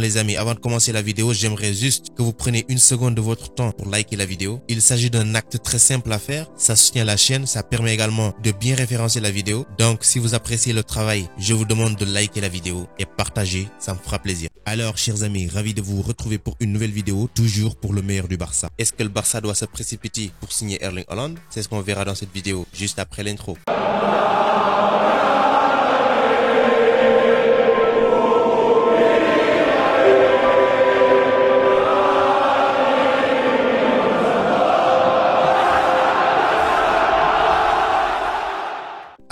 Les amis, avant de commencer la vidéo, j'aimerais juste que vous preniez une seconde de votre temps pour liker la vidéo. Il s'agit d'un acte très simple à faire. Ça soutient la chaîne, ça permet également de bien référencer la vidéo. Donc, si vous appréciez le travail, je vous demande de liker la vidéo et partager, ça me fera plaisir. Alors, chers amis, ravi de vous retrouver pour une nouvelle vidéo, toujours pour le meilleur du Barça. Est-ce que le Barça doit se précipiter pour signer Erling Haaland? C'est ce qu'on verra dans cette vidéo, juste après l'intro.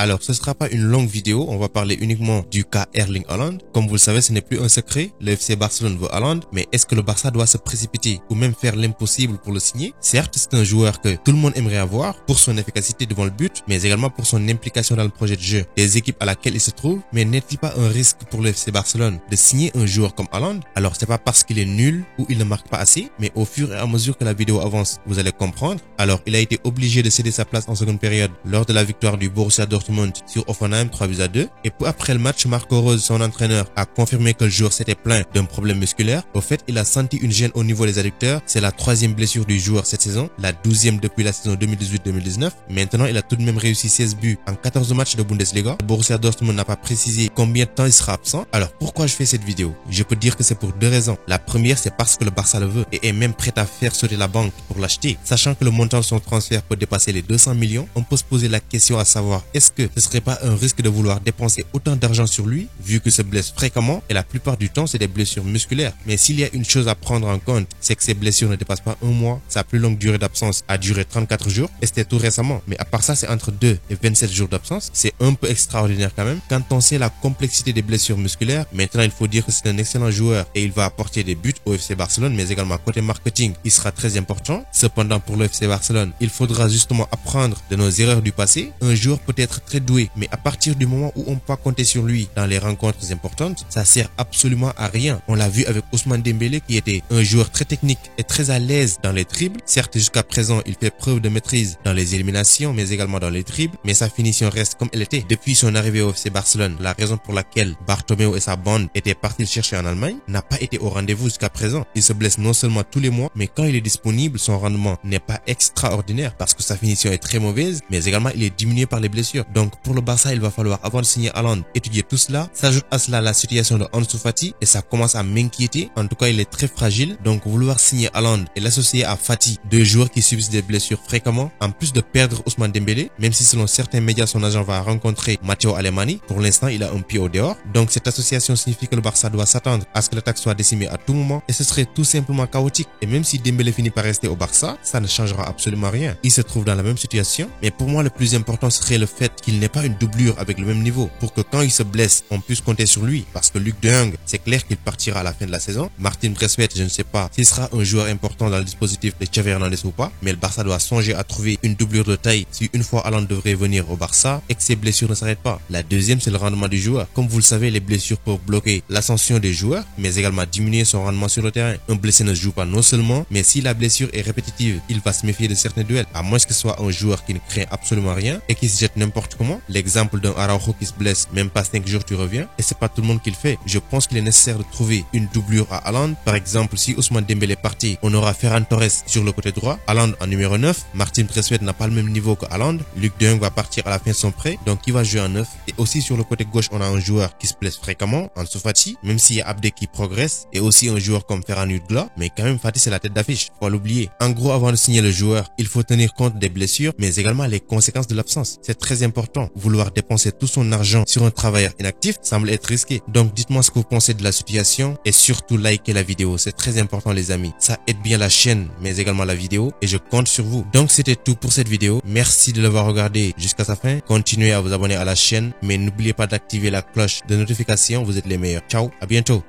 Alors, ce ne sera pas une longue vidéo, on va parler uniquement du cas Erling Haaland. Comme vous le savez, ce n'est plus un secret, le FC Barcelone veut Haaland, mais est-ce que le Barça doit se précipiter ou même faire l'impossible pour le signer? Certes, c'est un joueur que tout le monde aimerait avoir pour son efficacité devant le but, mais également pour son implication dans le projet de jeu des équipes à laquelle il se trouve. Mais n'est-il pas un risque pour le FC Barcelone de signer un joueur comme Haaland? Alors, c'est pas parce qu'il est nul ou il ne marque pas assez, mais au fur et à mesure que la vidéo avance, vous allez comprendre. Alors, il a été obligé de céder sa place en seconde période lors de la victoire du Borussia Dortmund sur Hoffenheim 3-2. Et peu après le match, Marco Rose, son entraîneur, a confirmé que le joueur s'était plaint d'un problème musculaire. Au fait, il a senti une gêne au niveau des adducteurs. C'est la 3e blessure du joueur cette saison, la 12e depuis la saison 2018-2019. Maintenant, il a tout de même réussi 16 buts en 14 matchs de Bundesliga. Le Borussia Dortmund n'a pas précisé combien de temps il sera absent. Alors, pourquoi je fais cette vidéo? Je peux dire que c'est pour deux raisons. La première, c'est parce que le Barça le veut et est même prêt à faire sauter la banque pour l'acheter. Sachant que le montant de son transfert peut dépasser les 200 millions, on peut se poser la question à savoir, est-ce que ce serait pas un risque de vouloir dépenser autant d'argent sur lui, vu que se blesse fréquemment et la plupart du temps c'est des blessures musculaires. Mais s'il y a une chose à prendre en compte, c'est que ces blessures ne dépassent pas un mois. Sa plus longue durée d'absence a duré 34 jours et c'était tout récemment. Mais à part ça, c'est entre 2 et 27 jours d'absence. C'est un peu extraordinaire quand même. Quand on sait la complexité des blessures musculaires, maintenant il faut dire que c'est un excellent joueur et il va apporter des buts au FC Barcelone, mais également côté marketing, il sera très important. Cependant, pour le FC Barcelone, il faudra justement apprendre de nos erreurs du passé. Un joueur peut être très doué, mais à partir du moment où on peut compter sur lui dans les rencontres importantes, ça sert absolument à rien. On l'a vu avec Ousmane Dembélé qui était un joueur très technique et très à l'aise dans les dribbles. Certes, jusqu'à présent, il fait preuve de maîtrise dans les éliminations, mais également dans les dribbles, mais sa finition reste comme elle était. Depuis son arrivée au FC Barcelone, la raison pour laquelle Bartomeu et sa bande étaient partis le chercher en Allemagne n'a pas été au rendez-vous jusqu'à présent. Il se blesse non seulement tous les mois, mais quand il est disponible, son rendement n'est pas extraordinaire parce que sa finition est très mauvaise, mais également il est diminué par les blessures. Donc pour le Barça, il va falloir, avant de signer Haaland, étudier tout cela. S'ajoute à cela la situation de Ansu Fati et ça commence à m'inquiéter. En tout cas, il est très fragile. Donc vouloir signer Haaland et l'associer à Fati, deux joueurs qui subissent des blessures fréquemment, en plus de perdre Ousmane Dembélé, même si selon certains médias, son agent va rencontrer Matteo Alemany. Pour l'instant, il a un pied au dehors. Donc cette association signifie que le Barça doit s'attendre à ce que l'attaque soit décimée à tout moment et ce serait tout simplement chaotique. Et même si Dembélé finit par rester au Barça, ça ne changera absolument rien. Il se trouve dans la même situation. Mais pour moi, le plus important serait le fait qu'il n'ait pas une doublure avec le même niveau pour que quand il se blesse, on puisse compter sur lui. Parce que Luc de Jong, c'est clair qu'il partira à la fin de la saison. Martin Braithwaite, je ne sais pas s'il sera un joueur important dans le dispositif de Xavi Hernandez ou pas, mais le Barça doit songer à trouver une doublure de taille si une fois Haaland devrait venir au Barça et que ses blessures ne s'arrêtent pas. La deuxième, c'est le rendement du joueur. Comme vous le savez, les blessures peuvent bloquer l'ascension des joueurs, mais également diminuer son rendement sur le terrain. Un blessé ne joue pas non seulement, mais si la blessure est répétitive, il va se méfier de certains duels, à moins que ce soit un joueur qui ne craint absolument rien et qui se jette n'importe comment. L'exemple d'un Araujo qui se blesse, même pas 5 jours tu reviens, et c'est pas tout le monde qui le fait. Je pense qu'il est nécessaire de trouver une doublure à Haaland. Par exemple, si Ousmane Dembélé est parti, on aura Ferran Torres sur le côté droit, Haaland en numéro 9, Martin Braithwaite n'a pas le même niveau que Haaland, Luc de Jong va partir à la fin de son prêt, donc il va jouer en 9. Et aussi sur le côté gauche, on a un joueur qui se blesse fréquemment, Ansu Fati, même s'il y a Abdé qui progresse, et aussi un joueur comme Ferran Udgla, mais quand même Fati c'est la tête d'affiche, faut l'oublier. En gros, avant de signer le joueur, il faut tenir compte des blessures, mais également les conséquences de l'absence. C'est très important. Vouloir dépenser tout son argent sur un travailleur inactif semble être risqué. Donc dites-moi ce que vous pensez de la situation et surtout likez la vidéo, c'est très important les amis. Ça aide bien la chaîne mais également la vidéo et je compte sur vous. Donc c'était tout pour cette vidéo. Merci de l'avoir regardé jusqu'à sa fin. Continuez à vous abonner à la chaîne mais n'oubliez pas d'activer la cloche de notification, vous êtes les meilleurs. Ciao, à bientôt.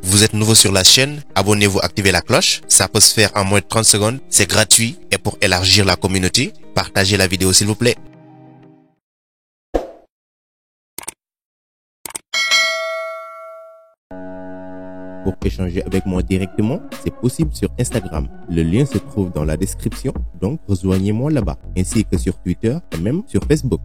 Vous êtes nouveau sur la chaîne, abonnez-vous, activez la cloche. Ça peut se faire en moins de 30 secondes. C'est gratuit et pour élargir la communauté, partagez la vidéo s'il vous plaît. Pour échanger avec moi directement, c'est possible sur Instagram. Le lien se trouve dans la description, donc rejoignez-moi là-bas, ainsi que sur Twitter et même sur Facebook.